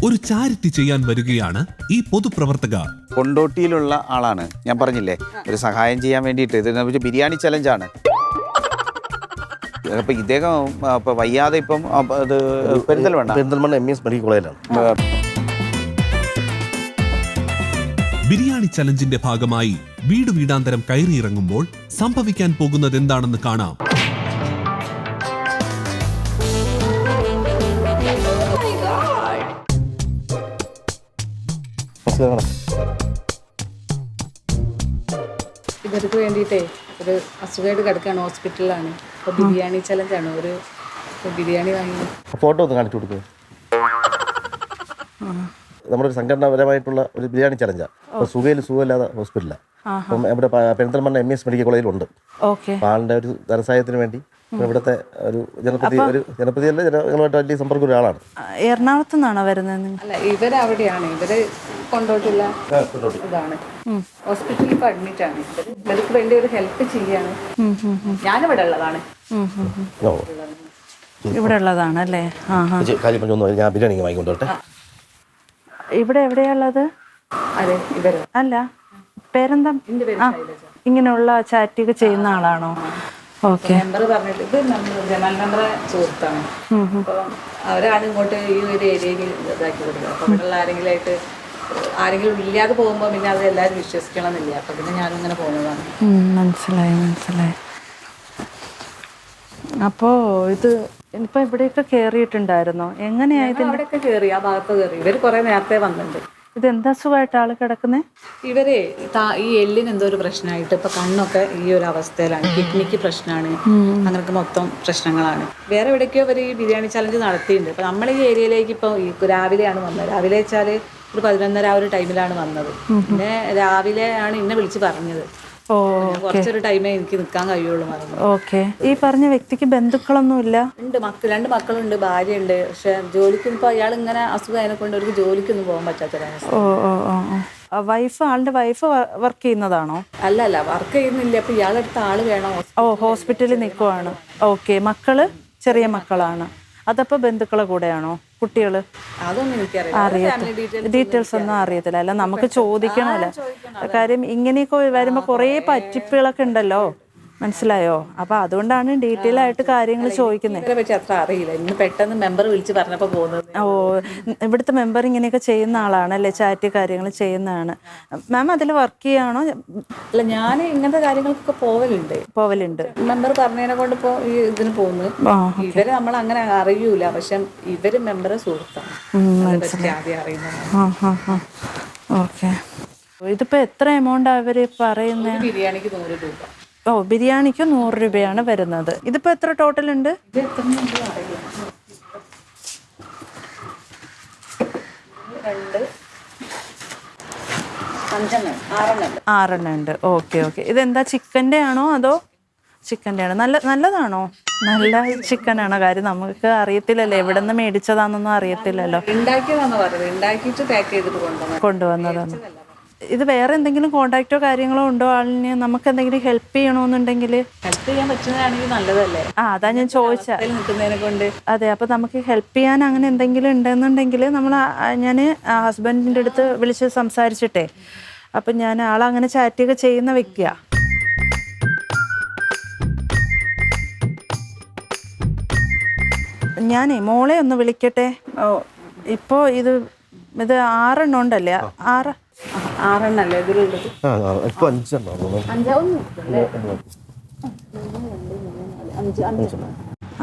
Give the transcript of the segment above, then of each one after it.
ഒരു ചാരിറ്റി ചെയ്യാൻ വരികയാണ് ഈ പൊതുപ്രവർത്തക. കൊണ്ടോട്ടിയിലുള്ള ആളാണ്. ഞാൻ പറഞ്ഞില്ലേ ഒരു സഹായം ചെയ്യാൻ വേണ്ടിയിട്ട്. ഇത് ബിരിയാണി ചലഞ്ചാണ്. അപ്പൊ ഇദ്ദേഹം ഇപ്പൊ വയ്യാതെ ഇപ്പം അത് പെരിന്തൽമണ്ണ MES മെഡിക്കൽ കോളേജിലാണ്. ബിരിയാണി ചലഞ്ചിന്റെ ഭാഗമായി വീട് വീടാന്തരം കയറിയിറങ്ങുമ്പോൾ സംഭവിക്കാൻ പോകുന്നത് എന്താണെന്ന് കാണാം. ഇവർക്ക് വേണ്ടിയിട്ടേ ഒരു അസുഖമായിട്ട് കിടക്കുകയാണ്, ഹോസ്പിറ്റലിലാണ്. അപ്പോൾ ബിരിയാണി ചലഞ്ചാണ്. ഒരു ബിരിയാണി വാങ്ങി ഫോട്ടോ ഒന്ന് കാണിച്ചു കൊടുക്കുക. നമ്മുടെ ഒരു സംഘടനാപരമായിട്ടുള്ള ഒരു ബിരിയാണി ചലഞ്ചാണ്. അപ്പോൾ സുഖമില്ലാതെ ഹോസ്പിറ്റലാണ്. അപ്പം ഇവിടെ പെരിന്തൽമണ്ണ MES മെഡിക്കൽ കോളേജിലുണ്ട്. അപ്പോൾ ആളുടെ ഒരു ധനസഹായത്തിന് വേണ്ടി ഇവിടുത്തെ ഒരു ജനപ്രതിയല്ല, ജനങ്ങളുമായിട്ട് വലിയ സമ്പർക്കം ഒരാളാണ്. എറണാകുളത്ത് നിന്നാണോ വരുന്നത്? അല്ല, ഇവരവിടെയാണ്. ഇവര് കൊണ്ടോട്ടില്ല ഇതാണ്. ഹോസ്പിറ്റലിൽ ഇപ്പോൾ അഡ്മിറ്റ് ആണ്. ഇവർക്ക് വേണ്ടി ഒരു ഹെൽപ്പ് ചെയ്യാണ്. ഞാനിവിടെ ഉള്ളതാണ്. ഇവിടെ ഉള്ളതാണ് അല്ലേ? ഞാൻ ബിരിയാണി വാങ്ങിക്കൊണ്ടോട്ടെ. ഇവിടെ എവിടെയാ ഉള്ളത്? അതെ, ഇവര് അല്ല, പേരെന്താ? ഇങ്ങനെയുള്ള ചാറ്റൊക്കെ ചെയ്യുന്ന ആളാണോ? ഓക്കെ. മെമ്പർ പറഞ്ഞിട്ട് ഇത് ജനറൽ മെമ്പറെ സുഹൃത്താണ്. അപ്പോൾ അവരാണ് ഇങ്ങോട്ട് ഈ ഒരു ഏരിയയിൽ ഇതാക്കി കൊടുക്കുക. അപ്പോൾ ഇവിടെയുള്ള ആരെങ്കിലും ഇല്ലാതെ പോകുമ്പോൾ പിന്നെ അത് എല്ലാവരും വിശ്വസിക്കണമെന്നില്ല. അപ്പോൾ പിന്നെ ഞാനിങ്ങനെ പോകുന്നതാണ്. മനസ്സിലായി. അപ്പോൾ ഇത് ഇപ്പൊ ഇവിടെയൊക്കെ കേറിയിട്ടുണ്ടായിരുന്നോ? എങ്ങനെയായത്? അവിടെയൊക്കെ കയറി, ആ ഭാഗത്ത് കയറി. ഇവർ കുറെ നേരത്തെ വന്നിട്ടുണ്ട്. ഇതെന്താ സുഖമായിട്ട് ആള് കിടക്കുന്നത്? ഇവരെ ഈ എല്ലിന് എന്തോ ഒരു പ്രശ്നമായിട്ട് ഇപ്പൊ കണ്ണൊക്കെ ഈ ഒരു അവസ്ഥയിലാണ്. കിഡ്നിക്ക് പ്രശ്നമാണ്. അങ്ങനെയൊക്കെ മൊത്തം പ്രശ്നങ്ങളാണ്. വേറെ എവിടേക്കോ ഇവർ ഈ ബിരിയാണി ചലഞ്ച് നടത്തിയിട്ടുണ്ട്. അപ്പൊ നമ്മൾ ഈ ഏരിയയിലേക്ക് ഇപ്പോൾ ഈ രാവിലെയാണ് വന്നത്. രാവിലെ വെച്ചാൽ ഒരു 11:30 ആ ഒരു ടൈമിലാണ് വന്നത്. പിന്നെ രാവിലെ ആണ് ഇന്നെ വിളിച്ച് പറഞ്ഞത്. കുറച്ചൊരു ടൈമേ എനിക്ക് നിൽക്കാൻ കഴിയുള്ളൂ. ഓക്കെ. ഈ പറഞ്ഞ വ്യക്തിക്ക് ബന്ധുക്കളൊന്നുമില്ല? ഉണ്ട്, 2 മക്കളുണ്ട്, ഭാര്യയുണ്ട്. പക്ഷെ ജോലിക്കൊന്നും ഇപ്പോൾ അയാൾ ഇങ്ങനെ അസുഖം കൊണ്ട് അവർക്ക് ജോലിക്കൊന്നും പോകാൻ പറ്റാത്തൊരവസ്ഥ. ആളുടെ വൈഫ് വർക്ക് ചെയ്യുന്നതാണോ? അല്ല, വർക്ക് ചെയ്യുന്നില്ല. അപ്പൊ ഇയാളെടുത്ത ആള് വേണം. ഹോസ്പിറ്റലിൽ നിൽക്കുവാണ്. ഓക്കെ. മക്കള് ചെറിയ മക്കളാണ്. അതപ്പോ ബന്ധുക്കളെ കൂടെയാണോ? കുട്ടികള്? അതൊന്നും എനിക്കറിയില്ല. ഡീറ്റെയിൽസ് ഒന്നും അറിയത്തില്ല. അല്ല, നമുക്ക് ചോദിക്കണമല്ലോ. കാര്യം ഇങ്ങനെയൊക്കെ വരുമ്പോ കുറേ പറ്റിപ്പുകളൊക്കെ ഉണ്ടല്ലോ, മനസ്സിലായോ? അപ്പൊ അതുകൊണ്ടാണ് ഡീറ്റെയിൽ ആയിട്ട് കാര്യങ്ങൾ ചോദിക്കുന്നത്. അത്ര അറിയില്ല. ഇന്ന് പെട്ടെന്ന് മെമ്പർ വിളിച്ച് പറഞ്ഞപ്പോ പോകുന്നത്. ഇവിടുത്തെ മെമ്പർ ഇങ്ങനെയൊക്കെ ചെയ്യുന്ന ആളാണ് അല്ലേ? ചാറ്റ് കാര്യങ്ങൾ ചെയ്യുന്നതാണ്. മാം അതിൽ വർക്ക് ചെയ്യാണോ? അല്ല, ഞാൻ ഇങ്ങനത്തെ കാര്യങ്ങൾക്കൊക്കെ പോവലുണ്ട്. മെമ്പർ പറഞ്ഞതിനെ കൊണ്ട് ഇപ്പോ ഈ ഇതിന് പോകുന്നു. ഇവര് നമ്മൾ അങ്ങനെ അറിയൂല. പക്ഷെ ഇവര് മെമ്പറെ സുഹൃത്താണ്. ആദ്യം അറിയുന്നത്. ഓക്കെ. ഇതിപ്പോ എത്ര എമൗണ്ട് അവര് പറയുന്നത്? ബിരിയാണിക്ക് 100 രൂപ. ബിരിയാണിക്ക് 100 രൂപയാണ് വരുന്നത്. ഇതിപ്പോ എത്ര ടോട്ടൽ ഉണ്ട്? 6 ഉണ്ട്. ഓക്കെ. ഇതെന്താ, ചിക്കൻ്റെ ആണോ അതോ? ചിക്കൻ്റെ ആണ്. നല്ലതാണോ? നല്ല ചിക്കനാണോ? കാര്യം നമുക്ക് അറിയത്തില്ലല്ലോ, എവിടെ നിന്ന് മേടിച്ചതാണെന്നൊന്നും അറിയത്തില്ലല്ലോ. ഉണ്ടാക്കിയിട്ട് പാക്ക് ചെയ്തിട്ട് കൊണ്ടുവന്നതാണ്. ഇത് വേറെ എന്തെങ്കിലും കോണ്ടാക്റ്റോ കാര്യങ്ങളോ ഉണ്ടോ ആളിന്? നമുക്ക് എന്തെങ്കിലും ഹെൽപ്പ് ചെയ്യണമെന്നുണ്ടെങ്കിൽ? ഹെൽപ്പ് ചെയ്യാൻ പറ്റുന്നതാണെങ്കിൽ നല്ലതല്ലേ? അതാ ഞാൻ ചോദിച്ചത്. നിൽക്കുന്നതിനെ കൊണ്ട്. അതെ. അപ്പോൾ നമുക്ക് ഹെൽപ്പ് ചെയ്യാൻ അങ്ങനെ എന്തെങ്കിലും ഉണ്ടെന്നുണ്ടെങ്കിൽ ഞാൻ ഹസ്ബൻഡിൻ്റെ അടുത്ത് വിളിച്ച് സംസാരിച്ചിട്ടേ. അപ്പം ഞാൻ ആളങ്ങനെ ചാറ്റൊക്കെ ചെയ്യുന്ന വ്യക്തിയാ. ഞാനേ മോളെ ഒന്ന് വിളിക്കട്ടെ. ഇപ്പോൾ ഇത് 6 എണ്ണം ഉണ്ടല്ലേ? 6 എണ്ണല്ലേ ഇതിലുള്ളത്?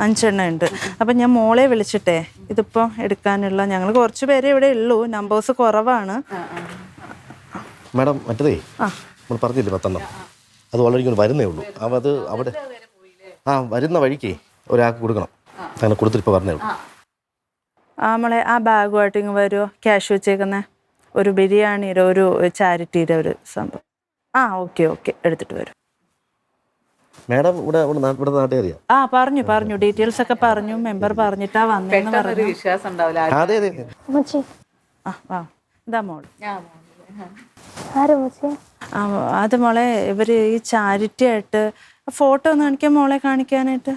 5 എണ്ണം ഉണ്ട്. അപ്പം ഞാൻ മോളെ വിളിച്ചിട്ടേ ഇതിപ്പോൾ എടുക്കാനുള്ള, ഞങ്ങൾ കുറച്ച് പേരെ ഇവിടെ ഉള്ളൂ, നമ്പേഴ്സ് കുറവാണ്. മാഡം മറ്റേതേ നമ്മൾ പറഞ്ഞില്ലേ 10 എണ്ണം, അത് വളരെ വരുന്നേ ഉള്ളൂ. അത് അവിടെ വരുന്ന വഴിക്ക് ഒരാൾക്ക് കൊടുക്കണം. അങ്ങനെ കൊടുത്തിട്ട് ഇപ്പോൾ പറഞ്ഞേ ഉള്ളൂ. നമ്മളെ ആ ബാഗുമായിട്ട് ഇങ്ങ് വരുമോ? ക്യാഷ് വെച്ചേക്കുന്ന ഒരു ബിരിയാണിയുടെ ഒരു ചാരിറ്റിയുടെ ഒരു സംഭവം. ഓക്കെ എടുത്തിട്ട് വരും. മാഡം ഇവിടെ നാട്ടിൽ അറിയാം. പറഞ്ഞു ഡീറ്റെയിൽസ് ഒക്കെ പറഞ്ഞു. മെമ്പർ പറഞ്ഞിട്ടാ വന്നെന്ന് പറഞ്ഞു. വിശ്വാസം ഉണ്ടാവില്ല. ഇതാ മോള്. അത് മോളെ, ഇവര് ഈ ചാരിറ്റി ആയിട്ട് ഫോട്ടോ ഒന്ന് കാണിക്കാൻ മോളെ കാണിക്കാനായിട്ട്.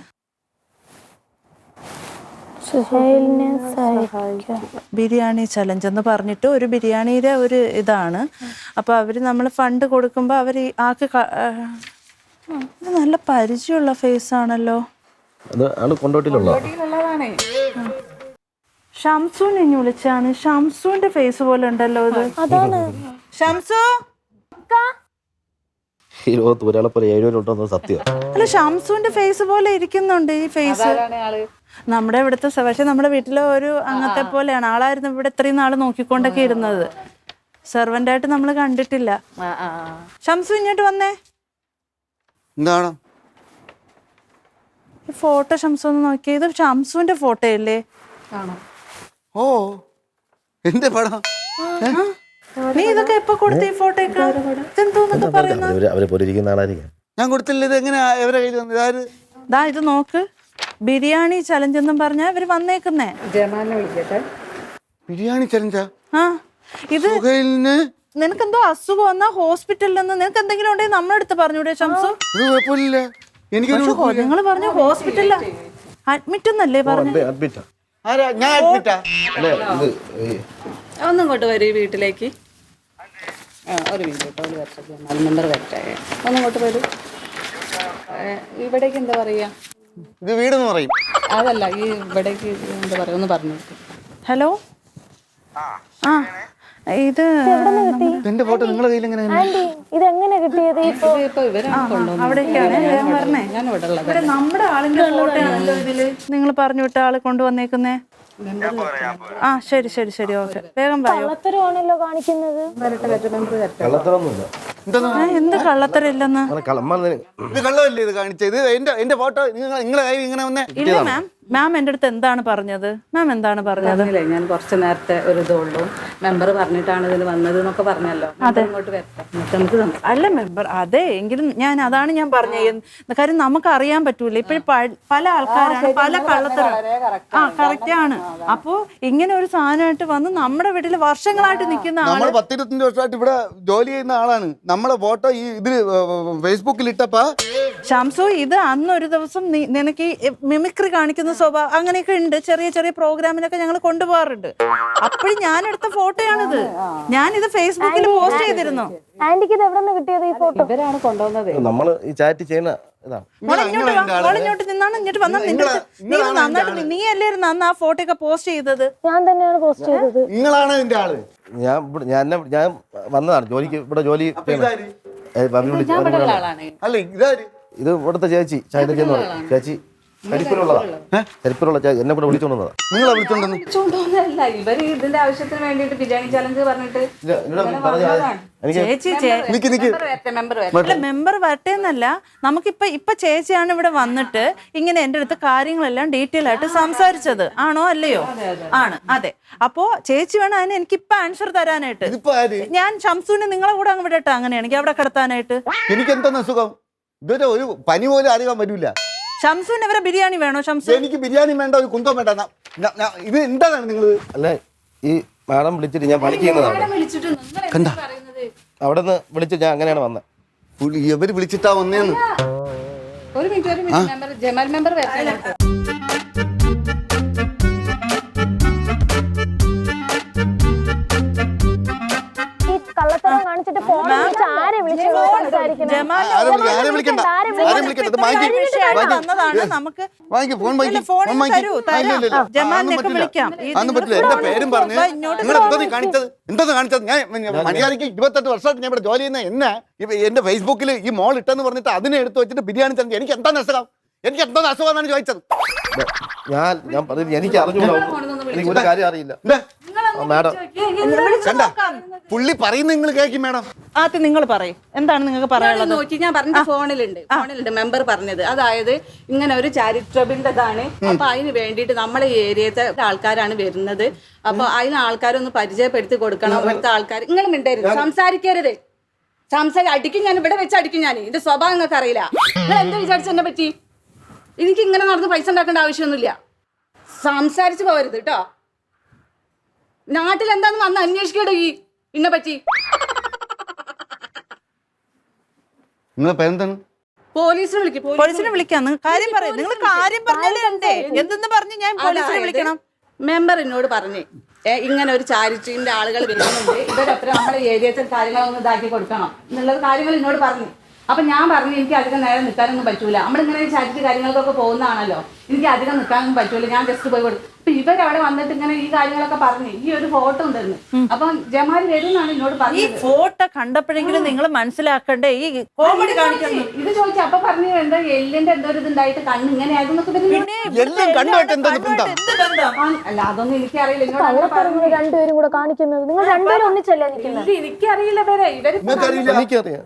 സുഹൈലിനെ സഹായിക്കാം. ബിരിയാണി ചലഞ്ച് എന്ന് പറഞ്ഞിട്ട് ഒരു ബിരിയാണിയുടെ ഒരു ഇതാണ്. അപ്പോൾ അവർ നമ്മൾ ഫണ്ട് കൊടുക്കുമ്പോൾ അവർ ആൾക്ക് ഇത് നല്ല പരിചയമുള്ള ഫേസ് ആണല്ലോ. അത് ആള് കൊണ്ടോട്ടിലുള്ള ഷംസുവിനെ ഇനി വിളിച്ചാണ്. ഷംസുവിന്റെ ഫേസ് പോലെ ഉണ്ടല്ലോ ഇത്. അതാണ് ഷംസു ഈ ലോകത്ത് ഒരാളെ പോലെ 7 ഉണ്ടോന്ന് സത്യം. അല്ല, ഷംസുവിന്റെ ഫേസ് പോലെ ഇരിക്കുന്നുണ്ട് ഈ ഫേസ്. നമ്മുടെ ഇവിടുത്തെ പക്ഷെ നമ്മുടെ വീട്ടിലെ ഒരു അംഗത്തെ പോലെയാണ്. ആളായിരുന്നു ഇവിടെ ഇത്രയും നാള് നോക്കിക്കൊണ്ടൊക്കെ ഇരുന്നത്. സെർവന്റ് ആയിട്ട് നമ്മൾ കണ്ടിട്ടില്ല. ഷംസു ഇങ്ങോട്ട് വന്നേ. എന്താണ് ഈ ഫോട്ടോ ഷംസു ഒന്ന് നോക്കിയേ. ഇത് ഷംസുവിന്റെ ഫോട്ടോ അല്ലേ? ഓ എന്റെ പടം നീ ഇതൊക്കെ എപ്പോ കൊടുത്ത ഈ ഫോട്ടോയൊക്കെ? ഇതെന്തോന്നൊക്കെ പറയുന്ന? അവരെ പോലെ ഇരിക്കുന്ന ആളായിരിക്കും. ഞാൻ കൊടുത്തില്ല. ഇത് എങ്ങനെ എവരെ കയ്യിൽ വന്നു? ഇതാര്? ദാ ഇത് നോക്ക്, ബിരിയാണി ചലഞ്ച് എന്നും പറഞ്ഞാ ഇവര് വന്നേക്കുന്നേ. ബിരിയാണി ചലഞ്ചാ? ആ ഇത് സുഹൈലിന് നിനക്കെന്തോ അസുഖം വന്നാ ഹോസ്പിറ്റലിൽ നിന്ന് നിനക്ക് എന്തെങ്കിലും ഉണ്ടെങ്കിൽ നമ്മളെടുത്ത് പറഞ്ഞൂടെ ഷംസു? ഇത് കുഴപ്പമില്ല. എനിക്കൊരു നിങ്ങൾ പറഞ്ഞു ഹോസ്പിറ്റലിലാ അഡ്മിറ്റ് എന്നല്ലേ പറഞ്ഞു? അഡ്മിറ്റാ. ആരാ? ഞാൻ അഡ്മിറ്റാ? അല്ലേ ഇത് ഒന്നും ഇങ്ങോട്ട് വരും ഈ വീട്ടിലേക്ക്. ഒരു മിനിറ്റ് കേട്ടോ, ഒരു വർഷത്തെ മെമ്പർ വരട്ടെ. ഒന്നിങ്ങോട്ട് വരൂ. ഇവിടേക്ക് എന്താ പറയാ? ഇത് വീടെന്ന് പറയും. അതല്ല, ഈ ഇവിടേക്ക് എന്താ പറയാ, ഒന്ന് പറഞ്ഞു. ഹലോ, ആ ഇത് എന്റെ ഫോട്ടോ നിങ്ങളുടെ കയ്യിൽ എങ്ങനെ? ആന്റി ഇതെങ്ങനെ കിട്ടിയത്? ഇപ്പൊ ഇവരാണ് കൊണ്ടുവന്നത്. അവിടേക്കാണ് ഞാൻ പറഞ്ഞേ. ഞാൻ ഇവിടെ ഉള്ളത്. ഇവിടെ നമ്മുടെ ആളിന്റെ ഫോട്ടോ ആണല്ലോ ഇതില്. നിങ്ങൾ പറഞ്ഞു വിട്ട ആളെ കൊണ്ടുവന്നേക്കുന്നേ. ആ ശരി ശരി ശരി, ഓക്കെ. വേഗം പറയോ. കള്ളത്തരമാണല്ലോ കാണിക്കുന്നത്. കള്ളത്തരമൊന്നുമില്ല. എന്ത് കള്ളത്തരം ഇല്ലെന്ന്? ഇത് കള്ളമല്ലേ ഇത് കാണിച്ചത്? ഇത് എന്റെ ഫോട്ടോ നിങ്ങളെ കയ്യിൽ ഇങ്ങനെ വന്നേ? ഇല്ല മാം. മാം എൻ്റെ അടുത്ത് എന്താണ് പറഞ്ഞത്? മാം എന്താണ് പറഞ്ഞത്? ഞാൻ കുറച്ച് നേരത്തെ ഒരു ഇതുള്ളൂ, മെമ്പർ പറഞ്ഞിട്ടാണ് ഇതിന് വന്നത് എന്നൊക്കെ പറഞ്ഞല്ലോ. ഇങ്ങോട്ട് വരട്ടെ, എന്നിട്ട് നമുക്ക് സംസാരിക്കാം. അല്ല മെമ്പർ, അതെ എങ്കിലും അതാണ് ഞാൻ പറഞ്ഞത്. കാര്യം നമുക്ക് അറിയാൻ പറ്റൂല. ഇപ്പോഴും പല ആൾക്കാരാണ് പല കള്ളത്തരം. ആ കറക്റ്റ് ആണ്. അപ്പോ ഇങ്ങനെ ഒരു സാധനമായിട്ട് വന്ന് നമ്മുടെ വീട്ടിൽ വർഷങ്ങളായിട്ട് നിൽക്കുന്ന നമ്മൾ ആള് 10-25 വർഷമായിട്ട് ഇവിടെ ജോലി ചെയ്യുന്ന ആളാണ്. നമ്മളെ ഫോട്ടോ ഈ ഇതില് ഫേസ്ബുക്കിൽ ഇട്ടപ്പാ ഷംസു, ഇത് അന്നൊരു ദിവസം നിനക്ക് മിമിക്രി കാണിക്കുന്ന സ്വഭാവം അങ്ങനെയൊക്കെ ഉണ്ട്. ചെറിയ ചെറിയ പ്രോഗ്രാമിനൊക്കെ ഞങ്ങൾ കൊണ്ടുപോകാറുണ്ട്. അപ്പോഴും ഞാൻ എടുത്ത ഫോട്ടോയാണിത്. ഞാനിത് ഫേസ്ബുക്കിൽ പോസ്റ്റ് ചെയ്തിരുന്നു. ആന്റിക്ക് ഇത് എവിടെ നിന്ന് കിട്ടിയത് ഈ ഫോട്ടോ? ഇവരാണ് കൊണ്ടുവന്നത്. നമ്മള് ഈ ചാറ്റ് ചെയ്യുന്ന ഇതാണ്. ഇങ്ങോട്ട് നിന്നാണ് ഇങ്ങോട്ട് വന്ന നന്നായിട്ട് നീ അല്ലായിരുന്നു അന്ന് ആ ഫോട്ടോ ഒക്കെ പോസ്റ്റ് ചെയ്തത്? ഞാൻ തന്നെയാണ് പോസ്റ്റ് ചെയ്തത്. നിങ്ങളാണ് ഇതിന്റെ ആള്. ഞാൻ വന്നതാണ് ജോലിക്ക്. ഇവിടെ ജോലി അല്ല ഇതാര്? ഇത് ഇവിടുത്തെ ചേച്ചി ശൈലജ എന്ന് പറയും. ചേച്ചി കരിപ്പൂരുള്ളതാ. കരിപ്പൂരുള്ള എന്നെ കൂടെ വിളിച്ചോണ്ട് വന്നതാ. നിങ്ങളെ വിളിച്ചോണ്ടെന്ന്? വിളിച്ചോണ്ടോന്നല്ല, ഇവര് ഇതിന്റെ ആവശ്യത്തിന് വേണ്ടിട്ട് ബിരിയാണി ചലഞ്ച് പറഞ്ഞിട്ട് മെമ്പർ വരട്ടെ എന്നല്ല. നമുക്കിപ്പൊ ചേച്ചിയാണ് ഇവിടെ വന്നിട്ട് ഇങ്ങനെ എന്റെ അടുത്ത് കാര്യങ്ങളെല്ലാം ഡീറ്റെയിൽ ആയിട്ട് സംസാരിച്ചത്. ആണോ അല്ലയോ? ആണ്. അതെ. അപ്പോ ചേച്ചി വേണം അതിന് എനിക്കിപ്പൊ ആൻസർ തരാനായിട്ട്. ഞാൻ ഷംസുവിനെ നിങ്ങളെ കൂടെ അങ്ങ് വിടട്ടെ അങ്ങനെയാണെങ്കിൽ അവിടെ കിടത്താനായിട്ട്? എനിക്ക് എന്താ സുഖം? ഇതൊരു ഒരു പനി പോലും അറിയാൻ പറ്റൂല. ഷംസുവിന് ഇവരെ ബിരിയാണി വേണോ? ഷംസു, എനിക്ക് ബിരിയാണി വേണ്ട, ഒരു കുന്തം വേണ്ട. ഇത് എന്താണ് നിങ്ങൾ? അല്ല ഈ മാഡം വിളിച്ചിട്ട് ഞാൻ പണി ചെയ്യുന്നതാണ്. അവിടെ നിന്ന് വിളിച്ച് ഞാൻ അങ്ങനെയാണ് വന്നത്. ഇവര് വിളിച്ചിട്ടാ വന്നേന്ന്. ഒരു മിനിറ്റ്, ജമാൽ മെമ്പർ വരട്ടെ. കള്ളത്തരം കാണിച്ചിട്ട് ഫോൺ വിളിച്ച് ആരെ വിളിച്ചു സംസാരിക്കണം? എന്റെ പേരും പറഞ്ഞ് നിങ്ങൾ എന്താ കാണിച്ചത്? ഞാൻ മര്യാദയ്ക്ക് 28 വർഷമായിട്ട് ഞാൻ ഇവിടെ ജോലി ചെയ്യുന്ന എന്നെ എന്റെ ഫേസ്ബുക്കിൽ ഈ മോൾ ഇട്ടെന്ന് പറഞ്ഞിട്ട് അതിനെ എടുത്ത് വെച്ചിട്ട് ബിരിയാണി തന്നത് എനിക്ക് എന്താ അസുഖം? എനിക്ക് എന്താ അസുഖമാണ് ചോദിച്ചത്? ഞാൻ പറഞ്ഞു എനിക്ക് അറിഞ്ഞൂടാ. എനിക്ക് ഒരു കാര്യം അറിയില്ല മാഡം. കണ്ട പുള്ളി പറയുന്നത് നിങ്ങൾ കേൾക്കും മാഡം. ആദ്യം നിങ്ങൾ പറയും എന്താണ് നിങ്ങൾക്ക് പറയാനുള്ളത്? നോക്കി ഞാൻ പറഞ്ഞ ഫോണിലുണ്ട് മെമ്പർ പറഞ്ഞത്. അതായത് ഇങ്ങനെ ഒരു ചാരിറ്റബിളിൻ്റെതാണ്. അപ്പൊ അതിന് വേണ്ടിയിട്ട് നമ്മളെ ഏരിയത്തെ ആൾക്കാരാണ് വരുന്നത്. അപ്പൊ അതിന് ആൾക്കാരൊന്ന് പരിചയപ്പെടുത്തി കൊടുക്കണം. ഇവിടുത്തെ ആൾക്കാർ നിങ്ങൾ മിണ്ടരുത്, സംസാരിക്കരുത്. അടിക്കും ഞാൻ, ഇവിടെ വെച്ച് അടിക്കും ഞാൻ. ഇതിന്റെ സ്വഭാവം നിങ്ങൾക്ക് അറിയില്ല. നിങ്ങൾ എന്താ വിചാരിച്ചെന്നെ പറ്റി? എനിക്ക് ഇങ്ങനെ നടന്ന് പൈസ ഉണ്ടാക്കേണ്ട ആവശ്യമൊന്നുമില്ല. സംസാരിച്ച് പോകരുത് കേട്ടോ. നാട്ടിൽ എന്താന്ന് വന്ന് അന്വേഷിക്കടോ ഈ ഇന്നെ പറ്റി. നിങ്ങളെ പേരെന്താണ്? പോലീസിനെ വിളിക്കും. പോലീസിനെ വിളിക്കാം. നിങ്ങൾ കാര്യം പറയും. നിങ്ങൾ കാര്യം പറഞ്ഞാലേ എന്തേ എന്തെന്ന് പറഞ്ഞ് ഞാൻ പോലീസിനെ വിളിക്കണം? മെമ്പർ എന്നോട് പറഞ്ഞു ഇങ്ങനെ ഒരു ചാരിറ്റിന്റെ ആളുകൾ വരുന്നുണ്ട്, ഇവരൊപ്പം നമ്മുടെ ഏരിയത്തെ കാര്യങ്ങളൊന്നും ഇതാക്കി കൊടുക്കണം എന്നുള്ളത് കാര്യങ്ങൾ എന്നോട് പറഞ്ഞു. അപ്പൊ ഞാൻ പറഞ്ഞു എനിക്ക് അധികം നേരം നിൽക്കാനൊന്നും പറ്റൂല, നമ്മളിങ്ങനെ ചാരിറ്റി കാര്യങ്ങൾക്കൊക്കെ പോകുന്നതാണല്ലോ, എനിക്ക് അധികം നിൽക്കാനൊന്നും പറ്റൂല, ഞാൻ ജസ്റ്റ് പോയി കൊടുക്കും. അപ്പൊ ഇവരവിടെ വന്നിട്ട് ഇങ്ങനെ ഈ കാര്യങ്ങളൊക്കെ പറഞ്ഞു, ഈ ഒരു ഫോട്ടോ ഉണ്ടെന്ന്. അപ്പൊ ജമാൽ വരുന്നാണ് എന്നോട് ഈ പറഞ്ഞത്. ഫോട്ടോ കണ്ടപ്പോഴെങ്കിലും നിങ്ങൾ മനസ്സിലാക്കണ്ടേ ഈ കോമഡി കാണിക്കുന്നു. ഇത് ചോദിച്ചു. അപ്പൊ പറഞ്ഞു എന്താ എല്ലിന്റെ എന്തോ ഒരു ഇതുണ്ടായിട്ട് കണ്ണ് ഇങ്ങനെ ആയതെന്നൊക്കെ എല്ലാം കണ്ണുമായിട്ട് എന്താ ബന്ധം? അല്ല അതൊന്നും എനിക്കറിയില്ല. എന്നോട് കള്ളത്തരങ്ങൾ രണ്ടുപേരും കൂടെ കാണിക്കുന്നത്. നിങ്ങൾ രണ്ടുപേരും ഒന്നിച്ചല്ലേ നിൽക്കുന്നത്? എനിക്കറിയില്ല പേരെ ഇവര് എനിക്കറിയാം.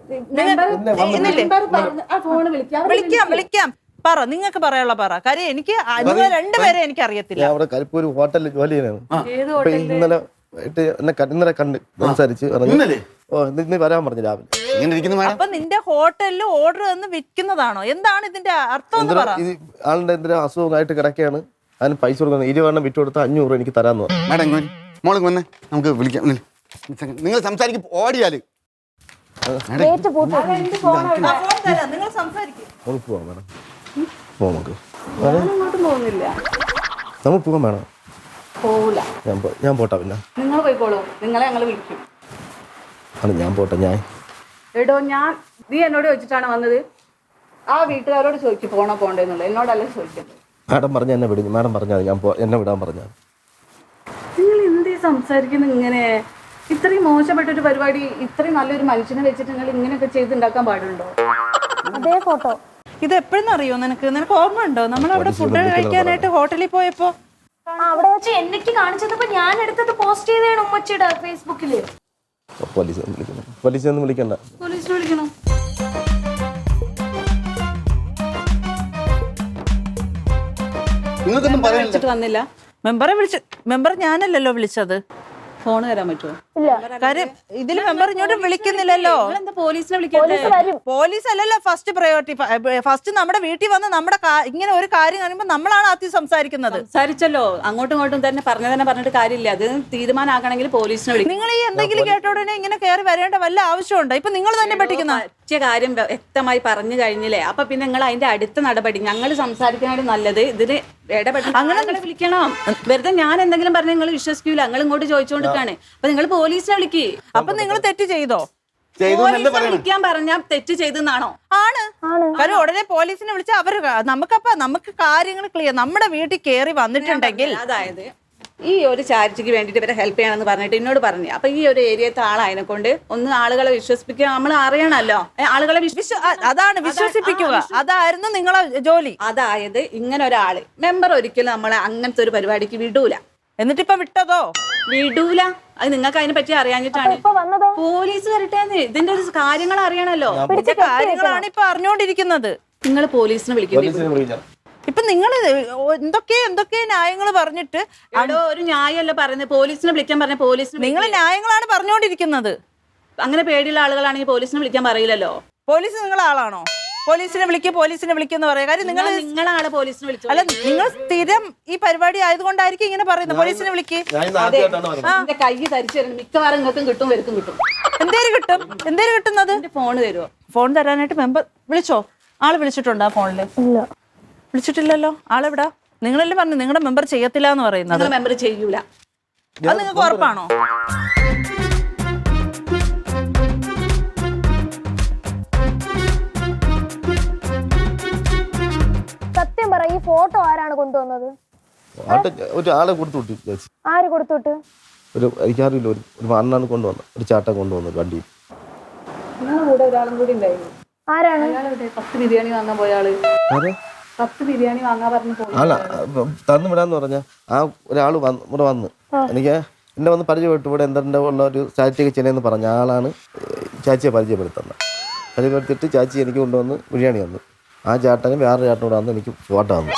ആ ഫോണ് വിളിക്കാം. വിളിക്കാം. പറ, നിങ്ങൾക്ക് പറയാനുള്ള പറ. കാര്യം എനിക്ക് നിങ്ങൾ രണ്ടുപേരെ എനിക്ക് അറിയത്തില്ല. ഞാൻ അവിടെ കരിപ്പൂർ ഹോട്ടലിൽ ജോലി ചെയ്യുന്നതാണ്. ഏത് അപ്പൊ ഇന്നലെ ഇന്നലെ കണ്ട് സംസാരിച്ച് ഇന്നലെ? ഇന്ന് വരാൻ പറഞ്ഞു രാവിലെ. ഇങ്ങനെ ഇരിക്കുന്നു മാഡം. അപ്പൊ നിന്റെ ഹോട്ടലിൽ ഓർഡർ തന്ന് വിൽക്കുന്നതാണോ? എന്താണ് ഇതിന്റെ അർത്ഥം എന്ന് പറ. ഇത് ആളുടെ എന്തിനാ അസുഖമായിട്ട് കിടക്കുകയാണ്, അതിന് പൈസ കൊടുക്കുന്നത്. 20 വിറ്റ് കൊടുത്താൽ 500 എനിക്ക് തരാന്ന് പറഞ്ഞു. മാഡം ഇങ്ങോട്ട് മോൾക്ക് വന്നേ, നമുക്ക് വിളിക്കാം. നിങ്ങൾ സംസാരിക്കും ഓടിയാല്. ഗേറ്റ് പൂട്ടി. നിങ്ങൾ സംസാരിക്കും. നമുക്ക് പോവാം മേഡം, പോവാം നമുക്ക്. അങ്ങോട്ടും പോകുന്നില്ല. നമുക്ക് പോകാൻ വേണം. പോവില്ല. ഞാൻ പോട്ടെ. പിന്നെ നിങ്ങൾ പോയിക്കോളൂ, നിങ്ങളെ ഞങ്ങൾ വിളിക്കും. ഞാൻ പോട്ടെ. ഞാൻ എടോ നീ എന്നോട് ചോദിച്ചിട്ടാണ് വന്നത്? ആ വീട്ടുകാരോട് ചോദിച്ചു പോണോ പോണ്ടേന്നുള്ളത്, എന്നോടല്ല ചോദിക്കുന്നത്. മാഡം പറഞ്ഞ എന്നെ വിടും. മാഡം പറഞ്ഞാൽ ഞാൻ എന്നെ വിടാൻ പറഞ്ഞാൽ. നിങ്ങൾ എന്തേ സംസാരിക്കുന്നത് ഇങ്ങനെ? ഇത്രയും മോശപ്പെട്ടൊരു പരിപാടി ഇത്രയും നല്ലൊരു മനുഷ്യനെ വെച്ചിട്ട് നിങ്ങൾ ഇങ്ങനെയൊക്കെ ചെയ്തുണ്ടാക്കാൻ പാടുണ്ടോ? അതേ ഫോട്ടോ ഇത് എപ്പോഴെന്ന് അറിയോ നിനക്ക്? ഓർമ്മ ഉണ്ടോ നമ്മൾ അവിടെ ഫുഡ് കഴിക്കാനായിട്ട് ഹോട്ടലിൽ പോയപ്പോ അവിടെ വെച്ച് എനിക്ക് കാണിച്ചപ്പോ ഞാൻ എടുത്തത് പോസ്റ്റ് ചെയ്തതാണ് ഉമ്മച്ചിയുടെ ഫേസ്ബുക്കില്. പോലീസിനെ വിളിക്കണ്ട. പോലീസിനെ വിളിക്കണം. നിങ്ങൾക്കൊന്നും പറയാനില്ല. വിളിച്ചിട്ട് വന്നില്ല. മെമ്പർ ഞാനല്ലല്ലോ വിളിച്ചത്. ഫോൺ തരാൻ പറ്റുമോ? ഇല്ല. കാര്യം ഇതിൽ മെമ്പർ ഇങ്ങോട്ടും വിളിക്കുന്നില്ലല്ലോ. എന്താ പോലീസിനെ വിളിക്കുന്നത്? പോലീസ് അല്ലല്ലോ ഫസ്റ്റ് പ്രയോറിറ്റി. ഫസ്റ്റ് നമ്മുടെ വീട്ടിൽ വന്ന് നമ്മുടെ ഇങ്ങനെ ഒരു കാര്യം കാണുമ്പോൾ നമ്മളാണ് ആദ്യം സംസാരിക്കുന്നത്. സംസാരിച്ചല്ലോ, അങ്ങോട്ടും ഇങ്ങോട്ടും തന്നെ പറഞ്ഞിട്ട് കാര്യമില്ല. അത് തീരുമാനമാക്കണമെങ്കിൽ പോലീസിനെ വിളിക്കും. നിങ്ങൾ ഈ എന്തെങ്കിലും കേട്ട ഉടനെ ഇങ്ങനെ കയറി വരേണ്ട വല്ല ആവശ്യമുണ്ടോ? ഇപ്പൊ നിങ്ങൾ തന്നെ പഠിക്കുന്ന കാര്യം വ്യക്തമായി പറഞ്ഞു കഴിഞ്ഞില്ലേ? അപ്പൊ പിന്നെ നിങ്ങൾ അതിന്റെ അടുത്ത നടപടി ഞങ്ങൾ സംസാരിക്കാനായിട്ട് നല്ലത് ഇതിന് ഇടപെട്ട് അങ്ങനെ വിളിക്കണം. വെറുതെ ഞാൻ എന്തെങ്കിലും പറഞ്ഞാൽ നിങ്ങൾ വിശ്വസിക്കൂല. നിങ്ങൾ ഇങ്ങോട്ട് ചോദിച്ചുകൊണ്ടിരിക്കാണ്. അപ്പൊ നിങ്ങൾ പോലീസിനെ വിളിക്കേ. അപ്പൊ നിങ്ങൾ തെറ്റ് ചെയ്തോ? വിളിക്കാൻ പറഞ്ഞാൽ തെറ്റ് ചെയ്തെന്നാണോ? ആണ്. കാര്യം ഉടനെ പോലീസിനെ വിളിച്ചാൽ അവര് നമുക്ക് കാര്യങ്ങൾ ക്ലിയർ. നമ്മുടെ വീട്ടിൽ കയറി വന്നിട്ടുണ്ടെങ്കിൽ അതായത് ഈ ഒരു ചാരിറ്റിക്ക് വേണ്ടിയിട്ട് ഇവരെ ഹെൽപ്പ് ചെയ്യണമെന്ന് പറഞ്ഞിട്ട് എന്നോട് പറഞ്ഞു. അപ്പൊ ഈ ഒരു ഏരിയത്തെ ആളായതിനെ കൊണ്ട് ഒന്ന് ആളുകളെ വിശ്വസിപ്പിക്കുക നമ്മൾ അറിയണമല്ലോ. ആളുകളെ അതാണ് വിശ്വസിപ്പിക്കുക. അതായിരുന്നു നിങ്ങളെ ജോലി. അതായത് ഇങ്ങനെ ഒരാള് മെമ്പർ ഒരിക്കലും നമ്മളെ അങ്ങനത്തെ ഒരു പരിപാടിക്ക് വിടൂല. എന്നിട്ടിപ്പൊ വിട്ടതോ? വിടൂല. അത് നിങ്ങൾക്ക് അതിനെ പറ്റി അറിയാഞ്ഞിട്ടാണ്. പോലീസ് വരട്ടെ, ഇതിന്റെ ഒരു കാര്യങ്ങൾ അറിയണല്ലോ. കാര്യങ്ങളാണ് ഇപ്പൊ അറിഞ്ഞോണ്ടിരിക്കുന്നത്. നിങ്ങൾ പോലീസിനെ വിളിക്കുന്നത്. ഇപ്പൊ നിങ്ങൾ എന്തൊക്കെ ന്യായങ്ങൾ പറഞ്ഞിട്ട് ഒരു ന്യായമല്ല പറയുന്നത്. പോലീസിനെ വിളിക്കാൻ പറഞ്ഞ പോലീസിന് നിങ്ങൾ ന്യായങ്ങളാണ് പറഞ്ഞുകൊണ്ടിരിക്കുന്നത്. അങ്ങനെ പേടിയുള്ള ആളുകളാണെങ്കിൽ പോലീസിനെ വിളിക്കാൻ പറയില്ലല്ലോ. പോലീസ് നിങ്ങളെ ആളാണോ? പോലീസിനെ വിളിക്കുന്ന പറയാം. കാര്യം നിങ്ങളാളെ പോലീസിനെ വിളിച്ചു. അല്ല, നിങ്ങൾ സ്ഥിരം ഈ പരിപാടി ആയതുകൊണ്ടായിരിക്കും ഇങ്ങനെ പറയുന്നത്. പോലീസിനെ വിളിക്ക്. എന്റെ കൈ തരിച്ചു തരണം. മിക്കവാറും ഇങ്ങോട്ടും കിട്ടും, വരുത്തും കിട്ടും. എന്തേലും കിട്ടുന്നത്? ഫോൺ തരുമോ? ഫോൺ തരാനായിട്ട് മെമ്പർ വിളിച്ചോ? ആള് വിളിച്ചിട്ടുണ്ടോ ഫോണില്? വിളിച്ചിട്ടില്ലല്ലോ. ആളെവിടാ? നിങ്ങളല്ലേ പറഞ്ഞു നിങ്ങളുടെ മെമ്പർ ചെയ്യത്തില്ല എന്ന് പറയുന്നത്. മെമ്പർ ചെയ്യൂല. അത് നിങ്ങൾക്ക് ഉറപ്പാണോ? സത്യം പറ, ഈ ഫോട്ടോ ആരാണ് കൊണ്ടുവന്നത്? ഒരാളെ കൊടുത്തു വിട്ടു. ആര് കൊടുത്തുവിട്ട്? എനിക്കറിയില്ല. ഒരു അണ്ണാണ് കൊണ്ടുവന്നത്. ഒരു ചാട്ട കൊണ്ടുവന്നത് വണ്ടി. കൂടെ ഒരാളും കൂടി ഉണ്ടായിരുന്നു. ആരാണ്? 10 ബിരിയാണി വാങ്ങാൻ പോയാള്. 10 ബിരിയാണി വാങ്ങാൻ പറഞ്ഞു. അല്ല, തന്നു വിടാന്ന് പറഞ്ഞ ആ ഒരാള് ഇവിടെ വന്ന് എനിക്ക് എന്നെ വന്ന് പരിചയപ്പെട്ടു. ഇവിടെ എന്തെങ്കിലും ഉള്ള ഒരു ചാച്ചിയൊക്കെ ചെയ്യുന്നതെന്ന് പറഞ്ഞ ആളാണ് ചാച്ചിയെ പരിചയപ്പെടുത്തിയിട്ട് ചാച്ചി എനിക്ക് കൊണ്ടുവന്ന് ബിരിയാണി വന്നു. ആ ചാട്ടനും വേറൊരു ചാട്ടനും കൂടെ വന്ന് എനിക്ക് ഫോട്ടോ വന്നു.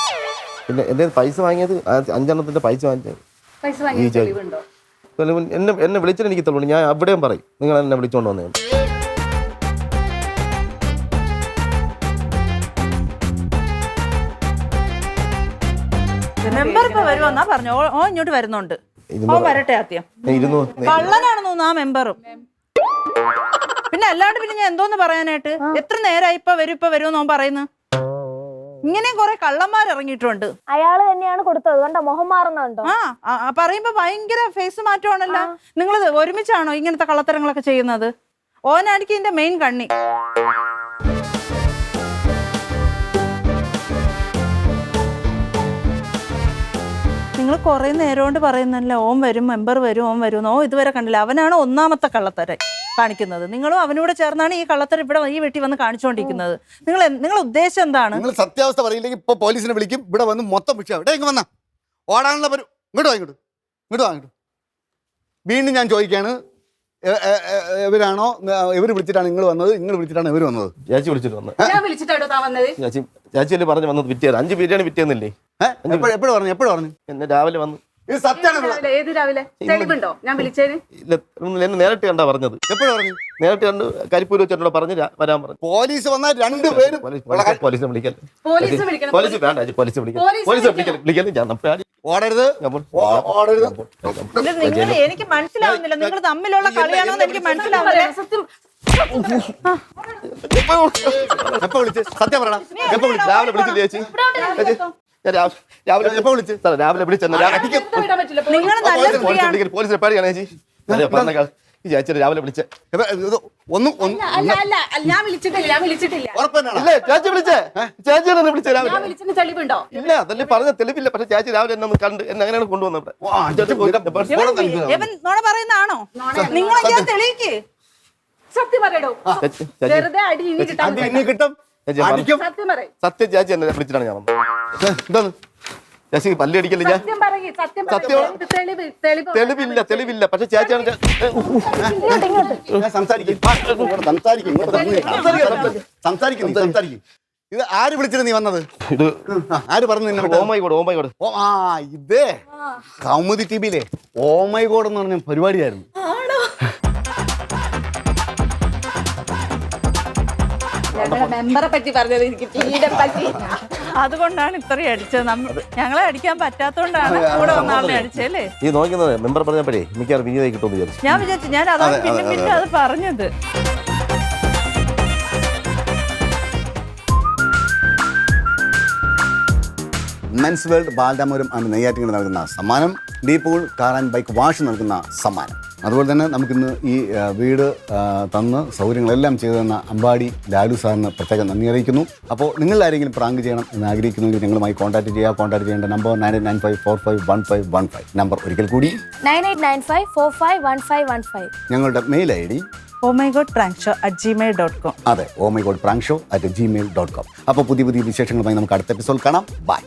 പിന്നെ എൻ്റെ പൈസ വാങ്ങിയത് 5 എണ്ണത്തിൻ്റെ പൈസ വാങ്ങിച്ചത് ഈ ചാച്ചി. എന്നെ വിളിച്ചിട്ട് എനിക്ക് തെളിവുണ്ട്. ഞാൻ അവിടെയും പറയും നിങ്ങൾ എന്നെ വിളിച്ചോണ്ട് വന്നേ. മെമ്പർ ഇപ്പൊ വരുമെന്നാ പറഞ്ഞു. ഓ ഇങ്ങോട്ട് വരുന്നുണ്ട്. ഓ വരട്ടെ. ആദ്യം കള്ളനാണെന്ന് തോന്നുന്നു ആ മെമ്പറും. പിന്നെ അല്ലാണ്ട് പിന്നെ ഞാൻ എന്തോന്ന് പറയാനായിട്ട്? എത്ര നേരമായി ഇപ്പൊ വരുമെന്ന് അവൻ പറയുന്നു. ഇങ്ങനെയും കുറെ കള്ളന്മാർ ഇറങ്ങിയിട്ടുണ്ട്. അയാള് തന്നെയാണ് കൊടുത്തത്, കണ്ടോ മുഖം മാറുന്നുണ്ടോ? പറയുമ്പോ ഭയങ്കര ഫേസ് മാറ്റമാണല്ലോ. നിങ്ങൾ ഒരുമിച്ചാണോ ഇങ്ങനത്തെ കള്ളത്തരങ്ങളൊക്കെ ചെയ്യുന്നത്? ഓനായിരിക്കും ഇതിന്റെ മെയിൻ കണ്ണി. നിങ്ങൾ കുറെ നേരം കൊണ്ട് പറയുന്നല്ലോ ഓൻ വരും, മെമ്പർ വരും, ഓൻ വരും. ഇതുവരെ കണ്ടില്ല. അവനാണ് ഒന്നാമത്തെ കള്ളത്തരം കാണിക്കുന്നത്. നിങ്ങളും അവനോട് ചേർന്നാണ് ഈ കള്ളത്തരം ഇവിടെ ഈ വീട്ടിൽ വന്ന് കാണിച്ചുകൊണ്ടിരിക്കുന്നത്. നിങ്ങൾ ഉദ്ദേശം എന്താണ്? നിങ്ങൾ സത്യാവസ്ഥ പറയില്ലെങ്കിൽ ഇപ്പൊ പോലീസിനെ വിളിക്കും. ഇവിടെ വന്ന് മൊത്തം വിഷയം ഇവിടെ ഇങ്ങ് വന്നാ ഓടാനുള്ള ഇങ്ങോട്ട് വാ. വീണ്ടും ഞാൻ ചോദിക്കാണ്, ഇവരാണോ ഇവർ വിളിച്ചിട്ടാണ് നിങ്ങൾ വന്നത്? നിങ്ങൾ വിളിച്ചിട്ടാണ് ഇവർ വന്നത്? ചേച്ചി വിളിച്ചിട്ട് വന്നത്. ഞാൻ വിളിച്ചിട്ടാണോ താൻ വന്നത്? ചേച്ചിയല്ലേ പറഞ്ഞു വന്നത് പിറ്റേന്ന് 5 ബിരിയാണി പിറ്റേന്നില്ലേ? എപ്പോഴും പറഞ്ഞു എന്നെ രാവിലെ വന്നു. ഇത് സത്യമാണ്. ഏത് രാവിലെ? തെളിവുണ്ടോ ഞാൻ വിളിച്ചതിന്? ഇല്ല, എന്നെ നേരിട്ട് കണ്ടാ പറഞ്ഞത്. എപ്പോഴും പറഞ്ഞു? നേരിട്ട് കണ്ട് കരിപ്പൂർ വെച്ചിട്ടുള്ള പറഞ്ഞ് വരാൻ പറഞ്ഞു. പോലീസ് വന്നാൽ രണ്ടുപേരും പോലീസിനെ വിളിക്കല്ലേ? പോലീസ് വിളിക്കണം. പോലീസ് വേണ്ട, പോലീസ് വിളിക്കല്ലേ? ഞാൻ ഓടരുത്. നിങ്ങൾ എനിക്ക് മനസ്സിലാവുന്നില്ല. നിങ്ങൾ തമ്മിലുള്ള കളിയാണോ എന്ന് എനിക്ക് മനസ്സിലാവുന്നില്ല. എപ്പോ വിളിച്ച്? സത്യം പറയണം. എപ്പോ വിളിച്ച്? രാവിലെ വിളിച്ചില്ലേ ചേച്ചി? രാവിലെ എപ്പോ വിളിച്ച്? രാവിലെ വിളിച്ചെന്ന് നിങ്ങൾ നല്ല സ്ത്രീയാണ്. പോലീസിനെ പേടിയാണ് ചേച്ചി. ഈ ചേച്ചി രാവിലെ വിളിച്ചേ. ഒന്നും ഞാൻ വിളിച്ചിട്ടില്ല. ഇല്ലേ ചേച്ചി വിളിച്ചേ? ചേച്ചി വിളിച്ചേ രാവിലെ? ഞാൻ വിളിച്ചതിന് തെളിവുണ്ടോ? ഇല്ല, അതല്ലേ പറഞ്ഞ തെളിവില്ല. പക്ഷെ ചേച്ചി രാവിലെ എന്നെ ഒന്ന് കണ്ട് എന്നെ അങ്ങനെയാണ് കൊണ്ടുവന്നത്. ഇവൻ നുണ പറയുന്നതാണോ? നിങ്ങളൊക്കെ തെളിയിക്ക്. സത്യം പറയടോ. വെറുതെ അടി ഇനി കിട്ടും. സത്യം പറയും. സത്യം ചേച്ചി എന്നെ വിളിച്ചിട്ടാണ് ഞാൻ വന്നത്. ചേച്ചി പല്ലി അടിക്കല്ലേ? ഞാൻ തെളിവില്ല. പക്ഷെ ചേച്ചിയാണ് സംസാരിക്കും. ഇത് ആര് വിളിച്ചിട്ട് നീ വന്നത്? ഇത് ആര് പറഞ്ഞു? ഓമൈഗോഡ്. ഇതേ കൗമുദി ടിവിയിലെ ഓമൈഗോഡ് എന്ന് പറഞ്ഞ പരിപാടിയായിരുന്നു. മെമ്പറെ പറ്റി പറഞ്ഞത് എനിക്ക് തീരെ പറ്റി. അതുകൊണ്ടാണ് ഇത്രയും അടിച്ചത്. ഞങ്ങളെ അടിക്കാൻ പറ്റാത്തോണ്ടാണ് കൂടെ വന്നാളിനെ അടിച്ചല്ലേ. ഈ നോക്കുന്നത് മെമ്പർ പറഞ്ഞപ്പോഴേ മിക്കവാറും വിനീതായി കിട്ടുമെന്ന് വിചാരിച്ചു. ഞാൻ വിചാരിച്ചു. ഞാൻ അതാണ് പിന്നെ അത് പറഞ്ഞത്. Men's world Balaramapuram and Neyyattinkara നൽകുന്ന സമ്മാനം, ഡീപൂൾ കാർ ആൻഡ് ബൈക്ക് വാഷ് നൽകുന്ന സമ്മാനം. അതുപോലെ തന്നെ നമുക്കിന്ന് ഈ വീട് തന്ന് സൗകര്യങ്ങളെല്ലാം ചെയ്തു തന്ന അമ്പാടി ലാലു സാറിന് പ്രത്യേകം നന്ദി അറിയിക്കുന്നു. അപ്പോൾ നിങ്ങൾ ആരെങ്കിലും പ്രാങ്ക് ചെയ്യണം എന്ന് ആഗ്രഹിക്കുന്നെങ്കിൽ ഞങ്ങളുമായി കോൺടാക്ട് ചെയ്യേണ്ട നമ്പർ 9895451515. നമ്പർ ഒരിക്കൽ കൂടി 9895451515. ഞങ്ങളുടെ മെയിൽ ID omygodprankshow@gmail.com. അതെ, omygodprankshow@gmail.com. അപ്പോൾ പുതിയ വിശേഷങ്ങളുമായി നമുക്ക് അടുത്ത എപ്പിസോഡ് കാണാം. ബൈ.